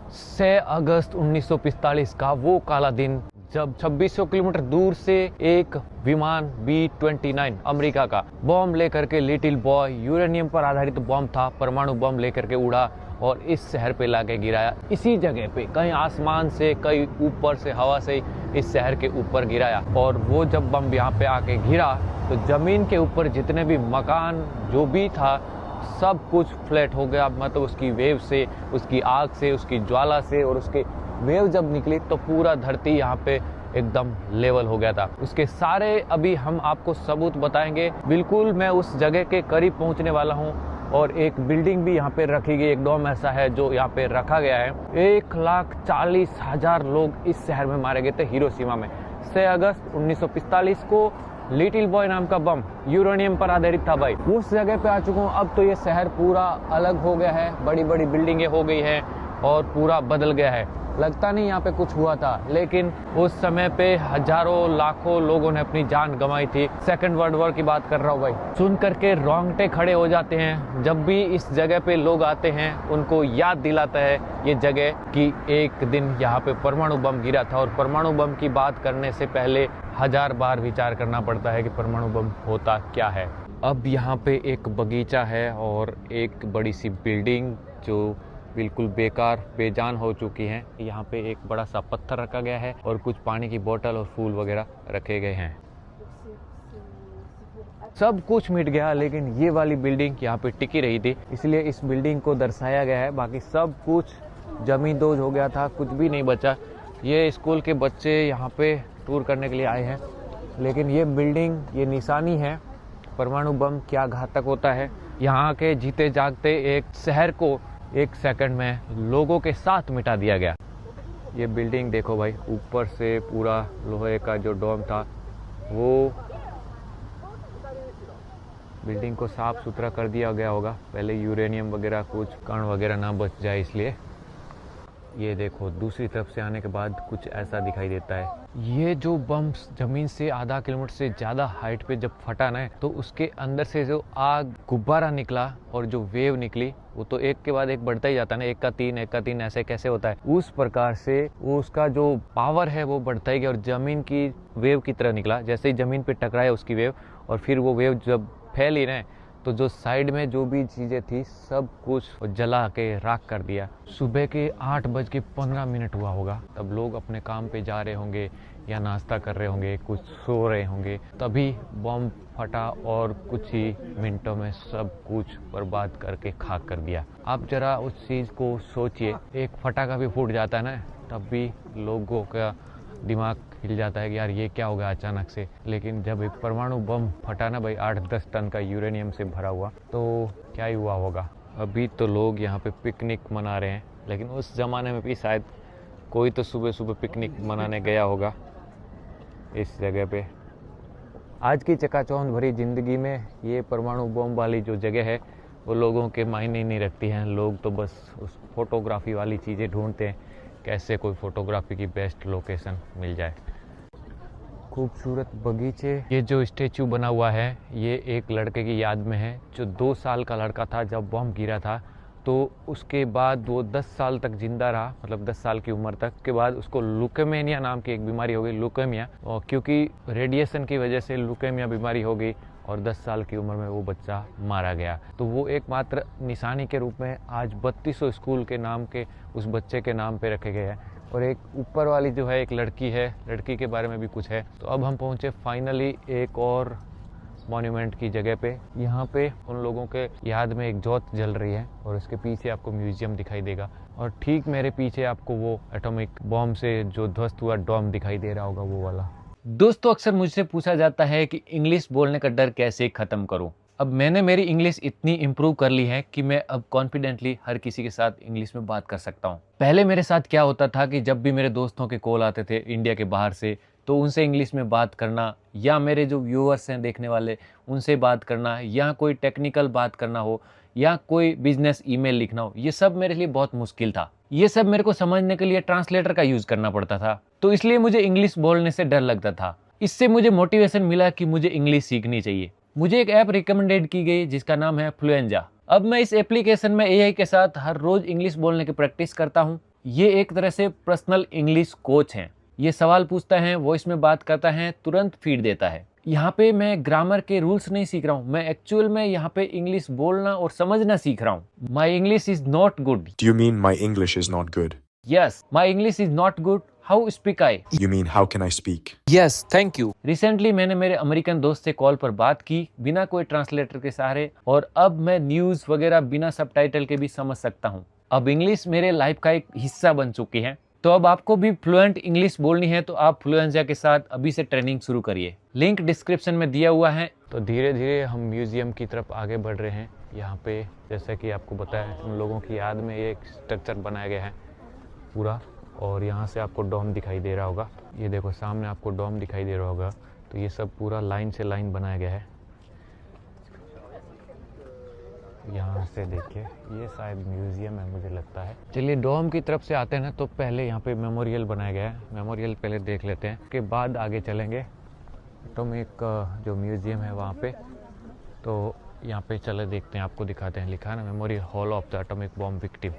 6 अगस्त 1945 का वो काला दिन जब 2600 किलोमीटर दूर से एक विमान B-29 अमेरिका का बॉम्ब लेकर के लिटिल बॉय, यूरेनियम पर आधारित बॉम्ब था, परमाणु बॉम्ब लेकर के उड़ा और इस शहर पे लाके गिराया। इसी जगह पे कहीं आसमान से, कहीं ऊपर से, हवा से इस शहर के ऊपर गिराया। और वो जब बम यहाँ पे आके गिरा तो जमीन के ऊपर जितने भी मकान जो भी था सब कुछ फ्लैट हो गया। मतलब उसकी वेव से, उसकी आग से, उसकी ज्वाला से, और उसके वेव जब निकली तो पूरा धरती यहाँ पे एकदम लेवल हो गया था। उसके सारे अभी हम आपको सबूत बताएंगे। बिल्कुल मैं उस जगह के करीब पहुँचने वाला हूँ और एक बिल्डिंग भी यहाँ पे रखी गई, एक डोम ऐसा है जो यहाँ पे रखा गया है। 1,40,000 लोग इस शहर में मारे गए थे हिरोशिमा में। 6 अगस्त 1945 को लिटिल बॉय नाम का बम यूरेनियम पर आधारित था भाई। उस जगह पे आ चुका हूँ। अब तो ये शहर पूरा अलग हो गया है, बड़ी बड़ी बिल्डिंगें हो गई हैं और पूरा बदल गया है। लगता नहीं यहाँ पे कुछ हुआ था, लेकिन उस समय पे हजारों लाखों लोगों ने अपनी जान गंवाई थी। सेकंड वर्ल्ड वॉर की बात कर रहा हूँ भाई। सुन करके रोंगटे खड़े हो जाते हैं। जब भी इस जगह पे लोग आते हैं उनको याद दिलाता है ये जगह कि एक दिन यहाँ पे परमाणु बम गिरा था। और परमाणु बम की बात करने से पहले 1000 बार विचार करना पड़ता है कि परमाणु बम होता क्या है। अब यहाँ पे एक बगीचा है और एक बड़ी सी बिल्डिंग जो बिल्कुल बेकार बेजान हो चुकी हैं। यहाँ पे एक बड़ा सा पत्थर रखा गया है और कुछ पानी की बोतल और फूल वगैरह रखे गए हैं। सब कुछ मिट गया, लेकिन ये वाली बिल्डिंग यहाँ पे टिकी रही थी, इसलिए इस बिल्डिंग को दर्शाया गया है। बाकी सब कुछ जमींदोज हो गया था, कुछ भी नहीं बचा। ये स्कूल के बच्चे यहाँ पे टूर करने के लिए आए हैं, लेकिन ये बिल्डिंग ये निशानी है परमाणु बम क्या घातक होता है। यहाँ के जीते जागते एक शहर को 1 सेकंड में लोगों के साथ मिटा दिया गया। ये बिल्डिंग देखो भाई, ऊपर से पूरा लोहे का जो डोम था वो बिल्डिंग को साफ सुथरा कर दिया गया होगा, पहले यूरेनियम वगैरह कुछ कण वगैरह ना बच जाए इसलिए। ये देखो दूसरी तरफ से आने के बाद कुछ ऐसा दिखाई देता है। ये जो बम जमीन से आधा किलोमीटर से ज़्यादा हाइट पे जब फटा ना, तो उसके अंदर से जो आग गुब्बारा निकला और जो वेव निकली वो तो एक के बाद एक बढ़ता ही जाता है ना, एक का तीन ऐसे कैसे होता है, उस प्रकार से वो उसका जो पावर है वो बढ़ता ही गया और ज़मीन की वेव की तरह निकला। जैसे ही ज़मीन पे टकराया उसकी वेव और फिर वो वेव जब फैली ना, तो जो साइड में जो भी चीज़ें थी सब कुछ जला के राख कर दिया। सुबह के 8:15 हुआ होगा, तब लोग अपने काम पे जा रहे होंगे या नाश्ता कर रहे होंगे, कुछ सो रहे होंगे, तभी बम फटा और कुछ ही मिनटों में सब कुछ बर्बाद करके खाक कर दिया। आप जरा उस चीज़ को सोचिए, एक फटाका भी फूट जाता है ना, तब भी लोगों का दिमाग हिल जाता है कि यार ये क्या हो गया अचानक से। लेकिन जब एक परमाणु बम फटा ना भाई 8-10 टन का यूरेनियम से भरा हुआ, तो क्या ही हुआ होगा। अभी तो लोग यहाँ पे पिकनिक मना रहे हैं, लेकिन उस ज़माने में भी शायद कोई तो सुबह सुबह पिकनिक मनाने गया होगा इस जगह पे। आज की चकाचौंध भरी ज़िंदगी में ये परमाणु बम वाली जो जगह है वो लोगों के मायने नहीं रखती हैं। लोग तो बस उस फोटोग्राफी वाली चीज़ें ढूंढते हैं, कैसे कोई फोटोग्राफी की बेस्ट लोकेशन मिल जाए। खूबसूरत बगीचे। ये जो स्टेचू बना हुआ है ये एक लड़के की याद में है जो 2 साल का लड़का था जब बम गिरा था। तो उसके बाद वो 10 साल तक जिंदा रहा, मतलब 10 साल की उम्र तक। के बाद उसको लुकेमिया नाम की एक बीमारी हो गई, लुकेमिया, और क्योंकि रेडिएशन की वजह से लुकेमिया बीमारी हो गई और 10 साल की उम्र में वो बच्चा मारा गया। तो वो एकमात्र निशानी के रूप में आज 3200 स्कूल के नाम के उस बच्चे के नाम पे रखे गए हैं। और एक ऊपर वाली जो है एक लड़की है, लड़की के बारे में भी कुछ है। तो अब हम पहुँचे फाइनली एक और मॉन्यूमेंट की जगह पे। यहाँ पे उन लोगों के याद में एक जोत जल रही है और इसके पीछे आपको म्यूजियम दिखाई देगा और ठीक मेरे पीछे आपको वो एटॉमिक बॉम्ब से जो ध्वस्त हुआ डोम दिखाई दे रहा होगा, वो वाला। दोस्तों अक्सर मुझसे पूछा जाता है कि इंग्लिश बोलने का डर कैसे खत्म करूं। अब मैंने मेरी इंग्लिश इतनी इम्प्रूव कर ली है कि मैं अब कॉन्फिडेंटली हर किसी के साथ इंग्लिश में बात कर सकता हूं। पहले मेरे साथ क्या होता था कि जब भी मेरे दोस्तों के कॉल आते थे इंडिया के बाहर से, तो उनसे इंग्लिश में बात करना, या मेरे जो व्यूअर्स हैं देखने वाले उनसे बात करना, या कोई टेक्निकल बात करना हो, या कोई बिजनेस ईमेल लिखना हो, ये सब मेरे लिए बहुत मुश्किल था। ये सब मेरे को समझने के लिए ट्रांसलेटर का यूज करना पड़ता था। तो इसलिए मुझे इंग्लिश बोलने से डर लगता था। इससे मुझे मोटिवेशन मिला कि मुझे इंग्लिश सीखनी चाहिए। मुझे एक ऐप रिकमेंडेड की गई जिसका नाम है फ्लुएंजा। अब मैं इस एप्लीकेशन में एआई के साथ हर रोज इंग्लिश बोलने की प्रैक्टिस करता हूँ। ये एक तरह से पर्सनल इंग्लिश कोच हैं। ये सवाल पूछता है, वॉइस में बात करता है, तुरंत फीड देता है। यहाँ पे मैं ग्रामर के रूल्स नहीं सीख रहा हूँ, मैं एक्चुअल में यहाँ पे इंग्लिश बोलना और समझना सीख रहा हूँ। My English is not good. Do you mean my English is not good? Yes, my English is not good, how speak I? You mean how can I speak? Yes, thank you. Recently मैंने मेरे American दोस्त से call पर बात की बिना कोई translator के सहारे, और अब मैं न्यूज़ वगैरह बिना सबटाइटल के भी समझ सकता हूँ। अब इंग्लिश मेरे लाइफ का एक हिस्सा बन चुकी है। तो अब आपको भी फ्लुएंट इंग्लिश बोलनी है तो आप फ्लुएंजा के साथ अभी से ट्रेनिंग शुरू करिए। लिंक डिस्क्रिप्शन में दिया हुआ है। तो धीरे धीरे हम म्यूजियम की तरफ आगे बढ़ रहे हैं। यहाँ पे जैसा कि आपको बताया, उन लोगों की याद में ये एक स्ट्रक्चर बनाया गया है पूरा, और यहाँ से आपको डोम दिखाई दे रहा होगा। ये देखो सामने आपको डोम दिखाई दे रहा होगा। तो ये सब पूरा लाइन से लाइन बनाया गया है। यहाँ से देखिए, ये शायद म्यूजियम है मुझे लगता है। चलिए डोम की तरफ से आते हैं ना, तो पहले यहाँ पे मेमोरियल बनाया गया है। मेमोरियल पहले देख लेते हैं, उसके बाद आगे चलेंगे एटॉमिक जो म्यूजियम है वहाँ पे। तो यहाँ पे चले देखते हैं, आपको दिखाते हैं। लिखा है ना memorial hall of the atomic bomb victim.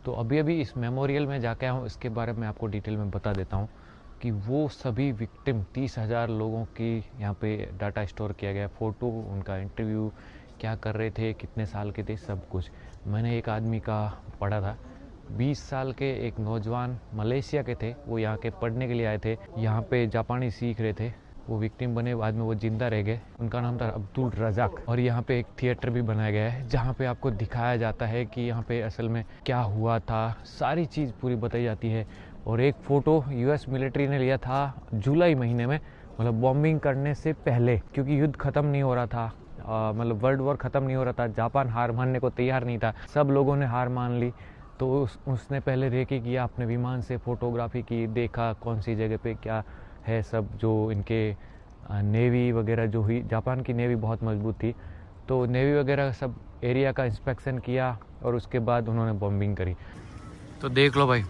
तो अभी इस मेमोरियल में जाके आया हूँ, इसके बारे में आपको डिटेल में बता देता हूँ कि वो सभी विक्टिम 30,000 लोगों की यहाँ पे डाटा स्टोर किया गया। फ़ोटो, उनका इंटरव्यू, क्या कर रहे थे, कितने साल के थे, सब कुछ। मैंने एक आदमी का पढ़ा था, 20 साल के एक नौजवान मलेशिया के थे। वो यहाँ के पढ़ने के लिए आए थे, यहाँ पे जापानी सीख रहे थे। वो विक्टिम बने, बाद में वो जिंदा रह गए। उनका नाम था अब्दुल रज़ाक। और यहाँ पे एक थिएटर भी बनाया गया है जहाँ पे आपको दिखाया जाता है कि यहाँ पे असल में क्या हुआ था, सारी चीज़ पूरी बताई जाती है। और एक फ़ोटो यूएस मिलिट्री ने लिया था जुलाई महीने में, मतलब बॉम्बिंग करने से पहले, क्योंकि युद्ध ख़त्म नहीं हो रहा था, मतलब वर्ल्ड वॉर ख़त्म नहीं हो रहा था। जापान हार मानने को तैयार नहीं था, सब लोगों ने हार मान ली। तो उसने पहले रेकी किया, अपने विमान से फ़ोटोग्राफी की, देखा कौन सी जगह पे क्या है सब। जो इनके नेवी वगैरह जो हुई, जापान की नेवी बहुत मजबूत थी, तो नेवी वगैरह सब एरिया का इंस्पेक्शन किया और उसके बाद उन्होंने बॉम्बिंग करी। तो देख लो भाई,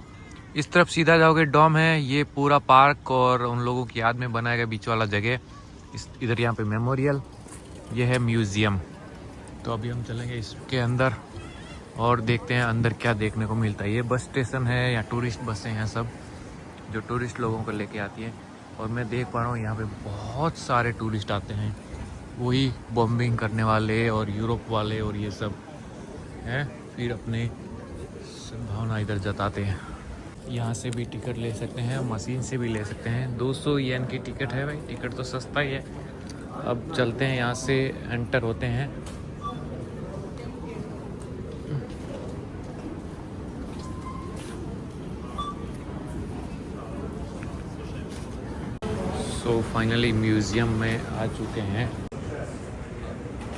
इस तरफ सीधा जाओगे डॉम है, ये पूरा पार्क और उन लोगों की याद में बनाया गया बीच वाला जगह। इधर यहाँ पे मेमोरियल, ये है म्यूज़ियम। तो अभी हम चलेंगे इसके अंदर और देखते हैं अंदर क्या देखने को मिलता है। ये बस स्टेशन है या टूरिस्ट बसें हैं सब, जो टूरिस्ट लोगों को लेके आती हैं। और मैं देख पा रहा हूँ यहाँ पे बहुत सारे टूरिस्ट आते हैं, वही बॉम्बिंग करने वाले और यूरोप वाले और ये सब हैं, फिर अपने भावना इधर जताते हैं। यहाँ से भी टिकट ले सकते हैं, मशीन से भी ले सकते हैं। 200 येन की टिकट है भाई, टिकट तो सस्ता ही है। अब चलते हैं, यहाँ से एंटर होते हैं। तो फाइनली म्यूज़ियम में आ चुके हैं।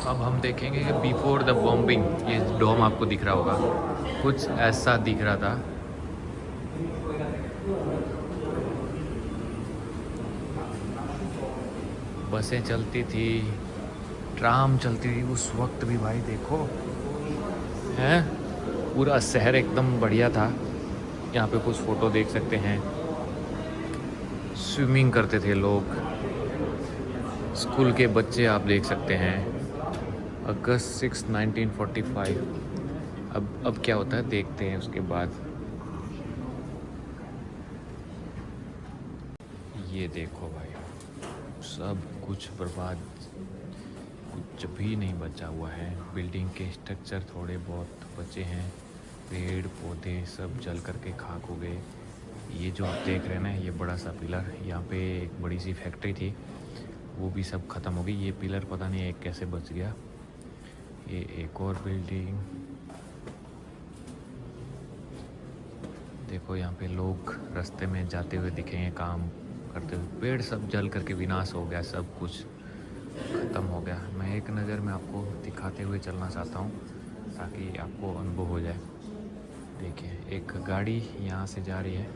अब हम देखेंगे कि बिफोर द बॉम्बिंग, ये डोम आपको दिख रहा होगा, कुछ ऐसा दिख रहा था। बसें चलती थी, ट्राम चलती थी उस वक्त भी भाई, देखो हैं, पूरा शहर एकदम बढ़िया था। यहाँ पे कुछ फ़ोटो देख सकते हैं। स्विमिंग करते थे लोग, स्कूल के बच्चे आप देख सकते हैं। अगस्त 6, 1945। अब क्या होता है देखते हैं उसके बाद। ये देखो भाई, सब कुछ बर्बाद, कुछ भी नहीं बचा हुआ है। बिल्डिंग के स्ट्रक्चर थोड़े बहुत बचे हैं, पेड़ पौधे सब जल करके खाक हो गए। ये जो आप देख रहे हैं ना, ये बड़ा सा पिलर, यहाँ पे एक बड़ी सी फैक्ट्री थी, वो भी सब ख़त्म हो गई। ये पिलर पता नहीं एक कैसे बच गया। ये एक और बिल्डिंग देखो, यहाँ पे लोग रास्ते में जाते हुए दिखेंगे, काम करते हुए। पेड़ सब जल करके विनाश हो गया, सब कुछ ख़त्म हो गया। मैं एक नज़र में आपको दिखाते हुए चलना चाहता हूँ ताकि आपको अनुभव हो जाए। देखिए, एक गाड़ी यहाँ से जा रही है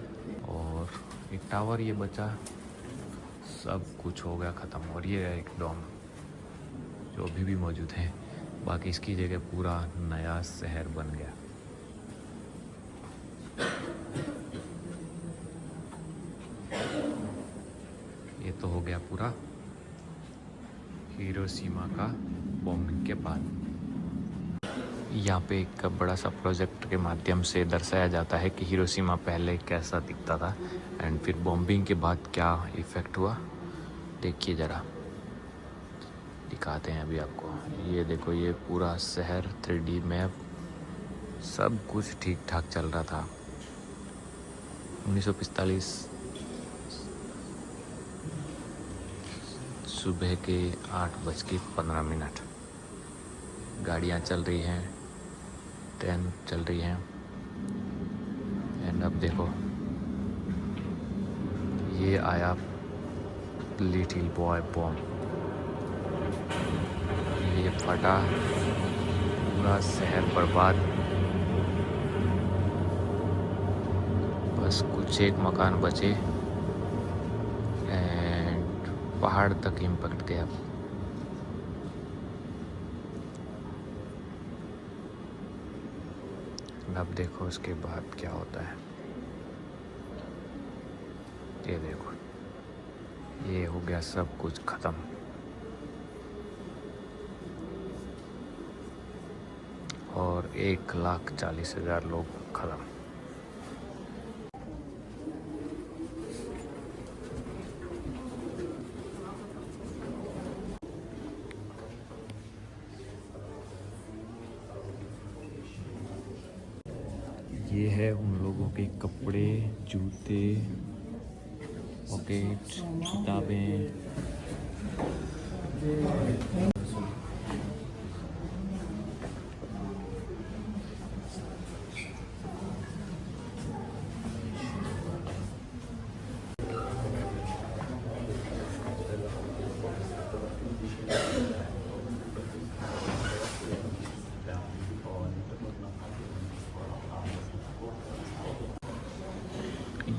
और एक टावर ये बचा, सब कुछ हो गया ख़त्म। और ये है एक डोम जो अभी भी मौजूद है, बाकी इसकी जगह पूरा नया शहर बन गया। ये तो हो गया पूरा हिरोशिमा का बॉम्बिंग के बाद। यहाँ पे एक बड़ा सा प्रोजेक्ट के माध्यम से दर्शाया जाता है कि हिरोशिमा पहले कैसा दिखता था एंड फिर बॉम्बिंग के बाद क्या इफ़ेक्ट हुआ। देखिए ज़रा, दिखाते हैं अभी आपको। ये देखो, ये पूरा शहर 3D मैप, सब कुछ ठीक ठाक चल रहा था। 1945 सुबह के 8:15, गाड़ियाँ चल रही हैं, ट्रेन चल रही हैं। एंड अब देखो, ये आया लिटिल बॉय बॉम्ब, ये फटा, पूरा शहर बर्बाद। बस कुछ एक मकान बचे एंड पहाड़ तक इम्पैक्ट गया। अब देखो उसके बाद क्या होता है। ये देखो, ये हो गया सब कुछ ख़त्म। और 1,40,000 लोग ख़त्म। ये है उन लोगों के कपड़े, जूते, पॉकेट, किताबें।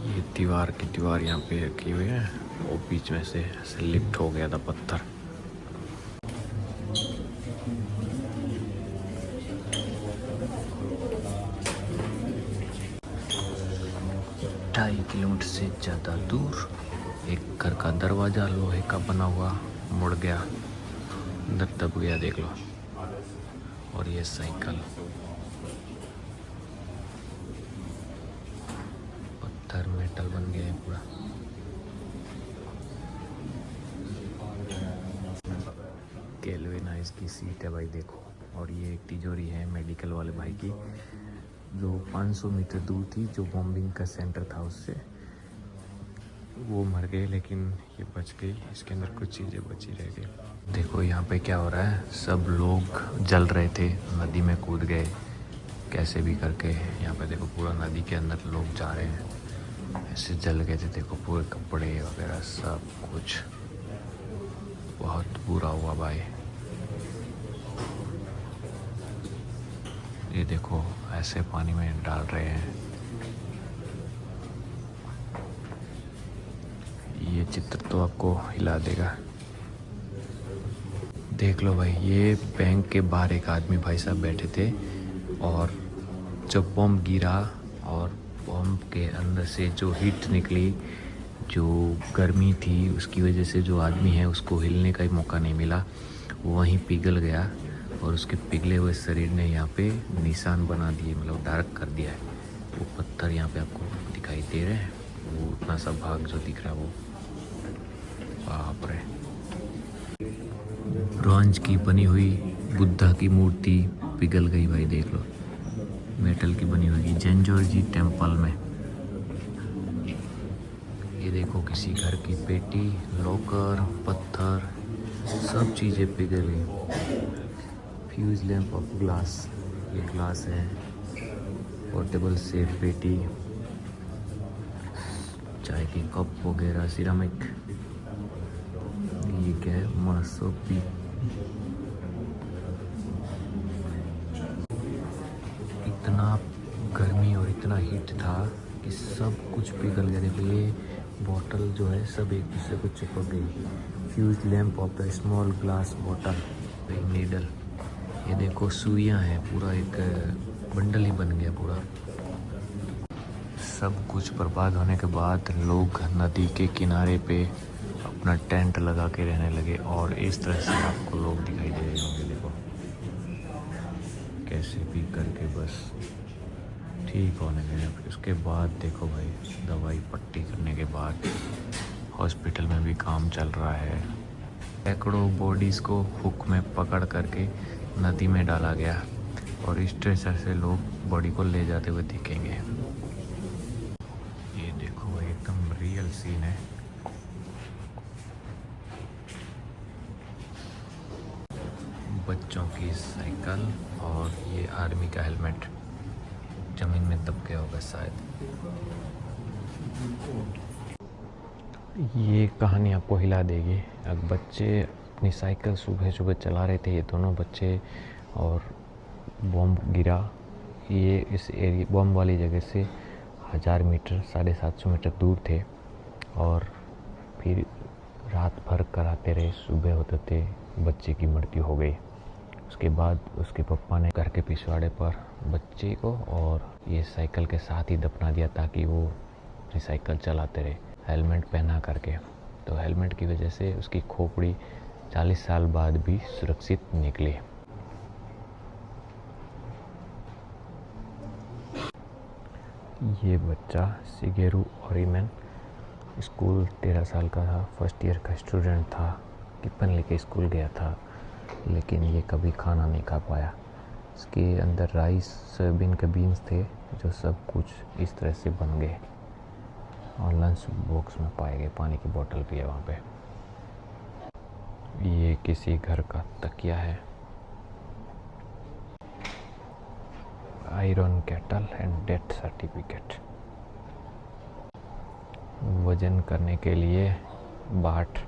ये दीवार की दीवार यहाँ पे रखी हुई है, वो बीच में से ऐसे लिफ्ट हो गया था पत्थर। ढाई किलोमीटर से ज़्यादा दूर एक घर का दरवाज़ा लोहे का बना हुआ मुड़ गया, अंदर दब गया, देख लो। और ये साइकिल पत्थर मेटल बन गया है पूरा। केल्विनाइज की सीट है भाई, देखो। और ये एक तिजोरी है मेडिकल वाले भाई की, जो 500 मीटर दूर थी, जो बॉम्बिंग का सेंटर था उससे। वो मर गए लेकिन ये बच गई, इसके अंदर कुछ चीज़ें बची रह गई। देखो यहाँ पे क्या हो रहा है, सब लोग जल रहे थे, नदी में कूद गए कैसे भी करके। यहाँ पे देखो पूरा नदी के अंदर लोग जा रहे हैं, ऐसे जल गए थे। देखो पूरे कपड़े वगैरह सब कुछ, बहुत बुरा हुआ भाई। ये देखो ऐसे पानी में डाल रहे हैं। ये चित्र तो आपको हिला देगा। देख लो भाई, ये बैंक के बाहर एक आदमी भाई साहब बैठे थे, और जब बॉम्ब गिरा और बॉम्ब के अंदर से जो हीट निकली, जो गर्मी थी, उसकी वजह से जो आदमी है उसको हिलने का ही मौका नहीं मिला, वो वहीं पिघल गया। और उसके पिघले हुए शरीर ने यहाँ पे निशान बना दिए, मतलब डार्क कर दिया है। वो पत्थर यहाँ पे आपको दिखाई दे रहे हैं, वो उतना सा भाग जो दिख रहा है वो, बाप रे। ब्रॉन्ज की बनी हुई बुद्धा की मूर्ति पिघल गई भाई, देख लो। मेटल की बनी हुई जेंजोरजी टेम्पल में। ये देखो किसी घर की पेटी, लॉकर, पत्थर, सब चीज़ें पिघल गई। फ्यूज लैम्प ऑफ ग्लास, ये ग्लास है। पोर्टेबल सेफ पेटी, चाय की कप वगैरह, सिरामिक। ये क्या है, मासोपी। इतना गर्मी और इतना हीट था कि सब कुछ पिघल गया। देखो ये बॉटल जो है सब एक दूसरे को चिपक गई। Fuse lamp of the small glass bottle, एक नीडल। ये देखो सुइयाँ हैं, पूरा एक बंडल ही बन गया पूरा। सब कुछ बर्बाद होने के बाद लोग नदी के किनारे पे अपना टेंट लगा के रहने लगे, और इस तरह से आपको लोग दिखाई दे रहे होंगे। देखो कैसे भी करके बस ठीक होने लगे। फिर उसके बाद देखो भाई, दवाई पट्टी करने के बाद हॉस्पिटल में भी काम चल रहा है। सैकड़ों बॉडीज़ को हुक में पकड़ करके नदी में डाला गया और इस स्ट्रेचर से लोग बॉडी को ले जाते हुए दिखेंगे। ये देखो भाई, एकदम रियल सीन है। बच्चों की साइकिल और ये आर्मी का हेलमेट जमीन में दब गया होगा शायद। ये कहानी आपको हिला देगी। अब बच्चे अपनी साइकिल सुबह सुबह चला रहे थे, ये दोनों बच्चे, और बॉम्ब गिरा। ये इस एरिया बॉम्ब वाली जगह से 1000 मीटर 750 मीटर दूर थे और फिर रात भर कराते रहे। सुबह होते थे बच्चे की मृत्यु हो गई। उसके बाद उसके पापा ने घर के पिछवाड़े पर बच्चे को और ये साइकिल के साथ ही दफना दिया ताकि वो अपनी साइकिल चलाते रहे, हेलमेट पहना करके। तो हेलमेट की वजह से उसकी खोपड़ी 40 साल बाद भी सुरक्षित निकली। ये बच्चा शिगेरू ओरिमेन स्कूल 13 साल का था, फर्स्ट ईयर का स्टूडेंट था। टिफिन लेके स्कूल गया था लेकिन ये कभी खाना नहीं खा पाया। इसके अंदर राइस सोयाबीन के बीन्स थे जो सब कुछ इस तरह से बन गए और लंच बॉक्स में पाए गए। पानी की बोतल भी है वहाँ पे। ये किसी घर का तकिया है। Iron kettle and death certificate. वजन करने के लिए बाट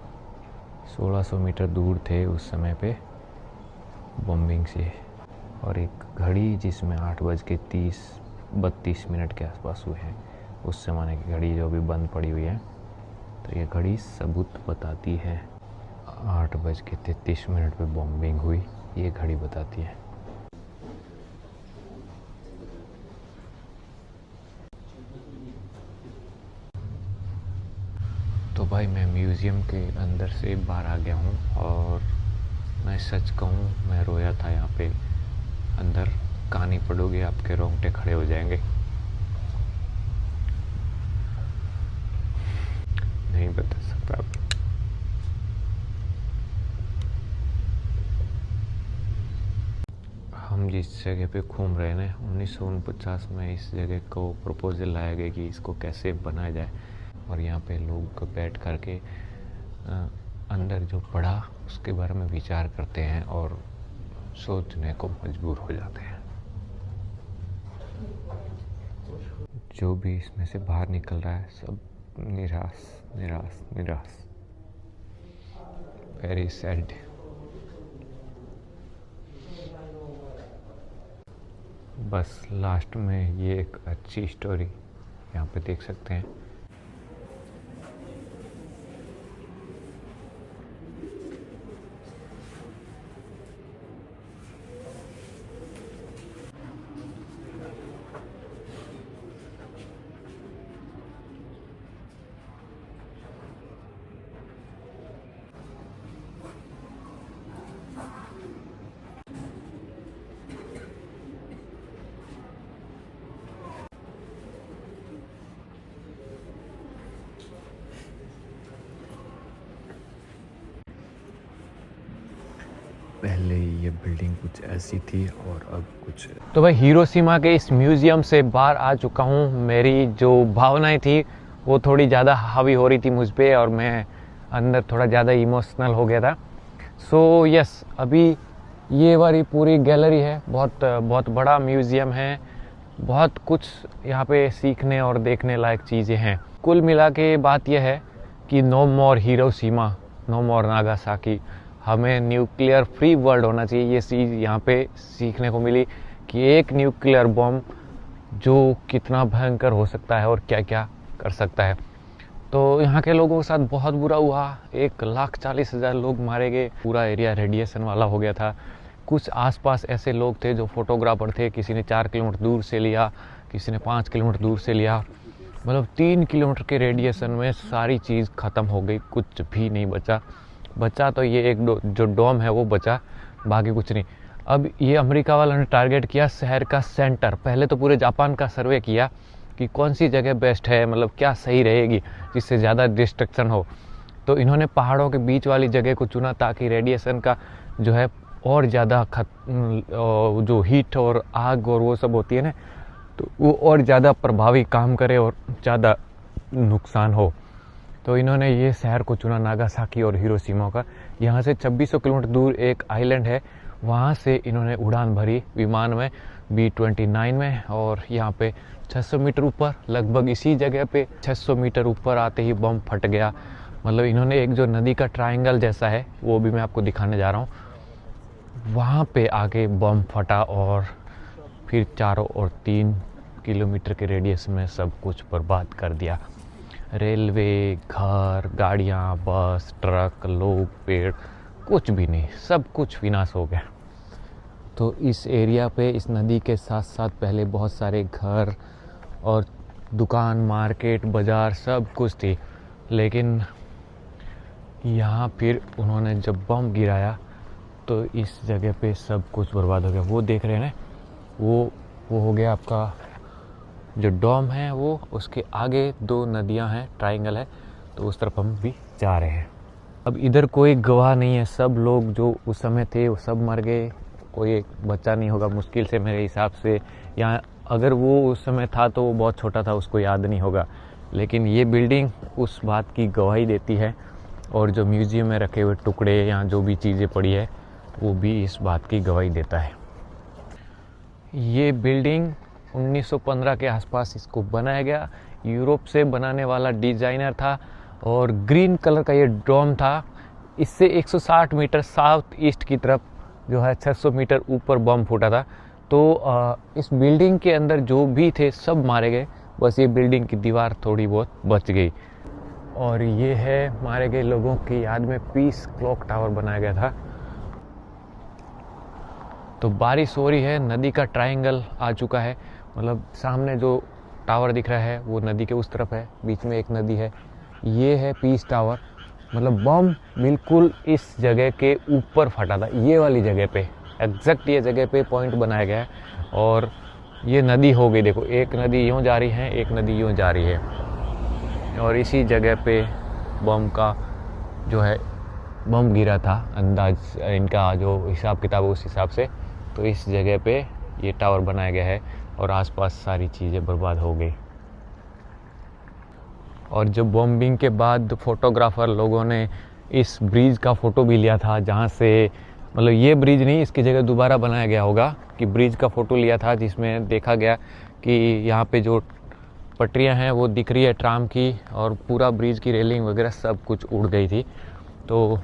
1600 मीटर दूर थे उस समय पे बॉम्बिंग से, और एक घड़ी जिसमें 8:32 के आसपास हुए हैं उस ज़माने की घड़ी जो भी बंद पड़ी हुई है। तो ये घड़ी सबूत बताती है 8:33 पे बॉम्बिंग हुई, ये घड़ी बताती है। तो भाई मैं म्यूज़ियम के अंदर से बाहर आ गया हूँ और मैं सच कहूँ मैं रोया था यहाँ पे। अंदर कहानी पढ़ोगे आपके रोंगटे खड़े हो जाएंगे। नहीं बता सकता। हम जिस जगह पे घूम रहे हैं ना, 1949 में इस जगह को प्रपोजल लाया गया कि इसको कैसे बनाया जाए, और यहाँ पे लोग बैठ करके अंदर जो पढ़ा उसके बारे में विचार करते हैं और सोचने को मजबूर हो जाते हैं। जो भी इसमें से बाहर निकल रहा है सब निराश निराश निराश। Very sad. बस लास्ट में ये एक अच्छी स्टोरी यहाँ पे देख सकते हैं। पहले ये बिल्डिंग कुछ ऐसी थी और अब कुछ। तो भाई हिरोशिमा के इस म्यूज़ियम से बाहर आ चुका हूँ। मेरी जो भावनाएं थी वो थोड़ी ज़्यादा हावी हो रही थी मुझ पे और मैं अंदर थोड़ा ज़्यादा इमोशनल हो गया था। सो यस, अभी ये वाली पूरी गैलरी है, बहुत बड़ा म्यूज़ियम है, बहुत कुछ यहाँ पे सीखने और देखने लायक चीज़ें हैं। कुल मिला के बात यह है कि नो मोर हिरोशिमा, नो मोर नागासाकी। हमें न्यूक्लियर फ्री वर्ल्ड होना चाहिए। ये चीज़ यहाँ पे सीखने को मिली कि एक न्यूक्लियर बॉम्ब जो कितना भयंकर हो सकता है और क्या क्या कर सकता है। तो यहाँ के लोगों के साथ बहुत बुरा हुआ। 1,40,000 लोग मारे गए। पूरा एरिया रेडिएशन वाला हो गया था। कुछ आसपास ऐसे लोग थे जो फोटोग्राफर थे, किसी ने 4 किलोमीटर दूर से लिया, किसी ने 5 किलोमीटर दूर से लिया। मतलब 3 किलोमीटर के रेडिएशन में सारी चीज़ ख़त्म हो गई, कुछ भी नहीं बचा। तो ये एक जो डोम है वो बचा, बाकी कुछ नहीं। अब ये अमेरिका वालों ने टारगेट किया शहर का सेंटर। पहले तो पूरे जापान का सर्वे किया कि कौन सी जगह बेस्ट है, मतलब क्या सही रहेगी जिससे ज़्यादा डिस्ट्रक्शन हो। तो इन्होंने पहाड़ों के बीच वाली जगह को चुना ताकि रेडिएशन का जो है और ज़्यादा जो हीट और आग और वो सब होती है ना, तो वो और ज़्यादा प्रभावी काम करे और ज़्यादा नुकसान हो। तो इन्होंने ये शहर को चुना नागासाकी और हिरोशिमा का। यहाँ से 2600 किलोमीटर दूर एक आइलैंड है, वहाँ से इन्होंने उड़ान भरी विमान में B-29 में, और यहाँ पे 600 मीटर ऊपर, लगभग इसी जगह पे 600 मीटर ऊपर आते ही बम फट गया। मतलब इन्होंने एक जो नदी का ट्रायंगल जैसा है वो भी मैं आपको दिखाने जा रहा हूँ, वहाँ पे आके बम फटा और फिर चारों ओर 3 किलोमीटर के रेडियस में सब कुछ बर्बाद कर दिया। रेलवे, घर, गाड़ियाँ, बस, ट्रक, लोग, पेड़, कुछ भी नहीं, सब कुछ विनाश हो गया। तो इस एरिया पे इस नदी के साथ साथ पहले बहुत सारे घर और दुकान, मार्केट, बाज़ार सब कुछ थी, लेकिन यहाँ फिर उन्होंने जब बम गिराया तो इस जगह पे सब कुछ बर्बाद हो गया। वो देख रहे हैं ना, वो हो गया आपका जो डॉम है, वो उसके आगे 2 नदियाँ हैं, ट्रायंगल है, तो उस तरफ हम भी जा रहे हैं। अब इधर कोई गवाह नहीं है, सब लोग जो उस समय थे वो सब मर गए, कोई एक बच्चा नहीं होगा मुश्किल से मेरे हिसाब से, या अगर वो उस समय था तो वो बहुत छोटा था, उसको याद नहीं होगा। लेकिन ये बिल्डिंग उस बात की गवाही देती है, और जो म्यूज़ियम में रखे हुए टुकड़े या जो भी चीज़ें पड़ी है वो भी इस बात की गवाही देता है। ये बिल्डिंग 1915 के आसपास इसको बनाया गया। यूरोप से बनाने वाला डिज़ाइनर था, और ग्रीन कलर का ये डोम था। इससे 160 मीटर साउथ ईस्ट की तरफ जो है 600 मीटर ऊपर बम फूटा था। तो इस बिल्डिंग के अंदर जो भी थे सब मारे गए, बस ये बिल्डिंग की दीवार थोड़ी बहुत बच गई। और ये है मारे गए लोगों की याद में पीस क्लॉक टावर बनाया गया था। तो बारिश हो रही है, नदी का ट्रायंगल आ चुका है, मतलब सामने जो टावर दिख रहा है वो नदी के उस तरफ है, बीच में एक नदी है, ये है पीस टावर। मतलब बम बिल्कुल इस जगह के ऊपर फटा था, ये वाली जगह पे, एग्जैक्ट ये जगह पे पॉइंट बनाया गया है। और ये नदी हो गई, देखो एक नदी यूँ जा रही है, एक नदी यूँ जा रही है, और इसी जगह पे बम का जो है बम गिरा था। अंदाज इनका जो हिसाब किताब है उस हिसाब से, तो इस जगह पे ये टावर बनाया गया है, और आसपास सारी चीज़ें बर्बाद हो गई। और जब बॉम्बिंग के बाद फोटोग्राफर लोगों ने इस ब्रिज का फ़ोटो भी लिया था, जहाँ से मतलब ये ब्रिज नहीं, इसकी जगह दोबारा बनाया गया होगा, कि ब्रिज का फ़ोटो लिया था जिसमें देखा गया कि यहाँ पे जो पटरियाँ हैं वो दिख रही है ट्राम की, और पूरा ब्रिज की रेलिंग वगैरह सब कुछ उड़ गई थी। तो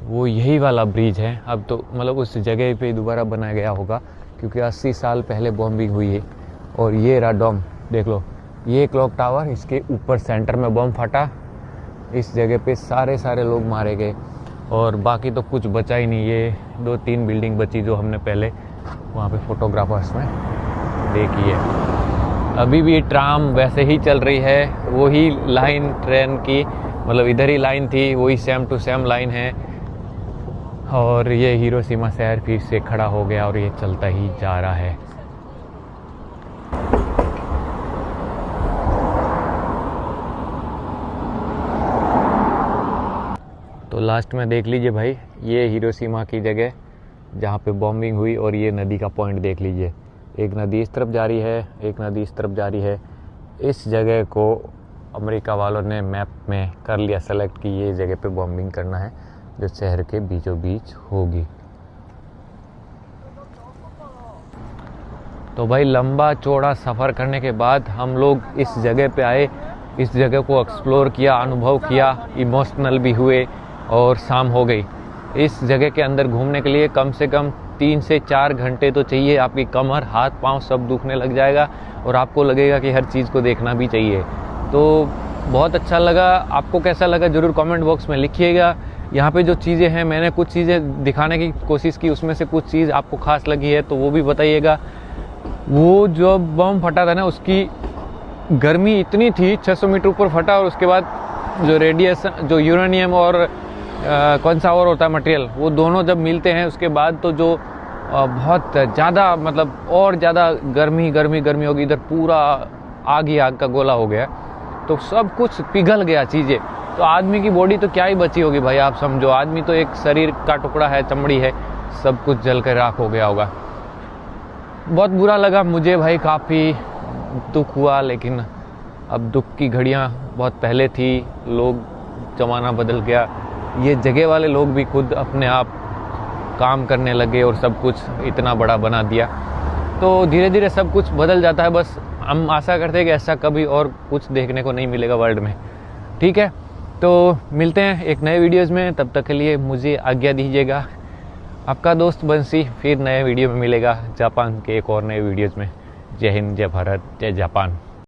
वो यही वाला ब्रिज है। अब तो मतलब उस जगह पे दोबारा बनाया गया होगा, क्योंकि 80 साल पहले बॉम्बिंग हुई है। और ये रहा डॉम, देख लो, ये क्लॉक टावर, इसके ऊपर सेंटर में बम फटा, इस जगह पे सारे लोग मारे गए, और बाकी तो कुछ बचा ही नहीं। ये 2-3 बिल्डिंग बची जो हमने पहले वहाँ पे फोटोग्राफर्स में देखी है। अभी भी ट्राम वैसे ही चल रही है, वही लाइन ट्रेन की, मतलब इधर ही लाइन थी, वही सेम टू सेम लाइन है। और ये हिरोशिमा शहर फिर से खड़ा हो गया और ये चलता ही जा रहा है। तो लास्ट में देख लीजिए भाई, ये हिरोशिमा की जगह जहाँ पे बॉम्बिंग हुई, और ये नदी का पॉइंट देख लीजिए, एक नदी इस तरफ जा रही है, एक नदी इस तरफ जा रही है। इस जगह को अमेरिका वालों ने मैप में कर लिया सेलेक्ट कि ये जगह पे बॉम्बिंग करना है, जो शहर के बीचों बीच होगी। तो भाई लंबा चौड़ा सफ़र करने के बाद हम लोग इस जगह पे आए, इस जगह को एक्सप्लोर किया, अनुभव किया, इमोशनल भी हुए, और शाम हो गई। इस जगह के अंदर घूमने के लिए कम से कम 3 से 4 घंटे तो चाहिए। आपकी कमर, हाथ, पाँव सब दुखने लग जाएगा, और आपको लगेगा कि हर चीज़ को देखना भी चाहिए। तो बहुत अच्छा लगा। आपको कैसा लगा ज़रूर कमेंट बॉक्स में लिखिएगा। यहाँ पे जो चीज़ें हैं, मैंने कुछ चीज़ें दिखाने की कोशिश की, उसमें से कुछ चीज़ आपको खास लगी है तो वो भी बताइएगा। वो जो बम फटा था ना, उसकी गर्मी इतनी थी, 600 मीटर ऊपर फटा, और उसके बाद जो रेडिएशन, जो यूरेनियम और कौन सा और होता है मटेरियल, वो दोनों जब मिलते हैं उसके बाद तो जो बहुत ज़्यादा मतलब और ज़्यादा गर्मी होगी। इधर पूरा आग ही आग का गोला हो गया, तो सब कुछ पिघल गया चीज़ें। तो आदमी की बॉडी तो क्या ही बची होगी भाई, आप समझो। आदमी तो एक शरीर का टुकड़ा है, चमड़ी है, सब कुछ जल कर राख हो गया होगा। बहुत बुरा लगा मुझे भाई, काफ़ी दुख हुआ। लेकिन अब दुख की घड़ियाँ बहुत पहले थी, लोग ज़माना बदल गया। ये जगह वाले लोग भी खुद अपने आप काम करने लगे और सब कुछ इतना बड़ा बना दिया। तो धीरे धीरे सब कुछ बदल जाता है। बस हम आशा करते हैं कि ऐसा कभी और कुछ देखने को नहीं मिलेगा वर्ल्ड में। ठीक है, तो मिलते हैं एक नए वीडियोज़ में। तब तक के लिए मुझे आज्ञा दीजिएगा। आपका दोस्त बंसी फिर नए वीडियो में मिलेगा, जापान के एक और नए वीडियोज़ में। जय हिंद, जय भारत, जय जापान।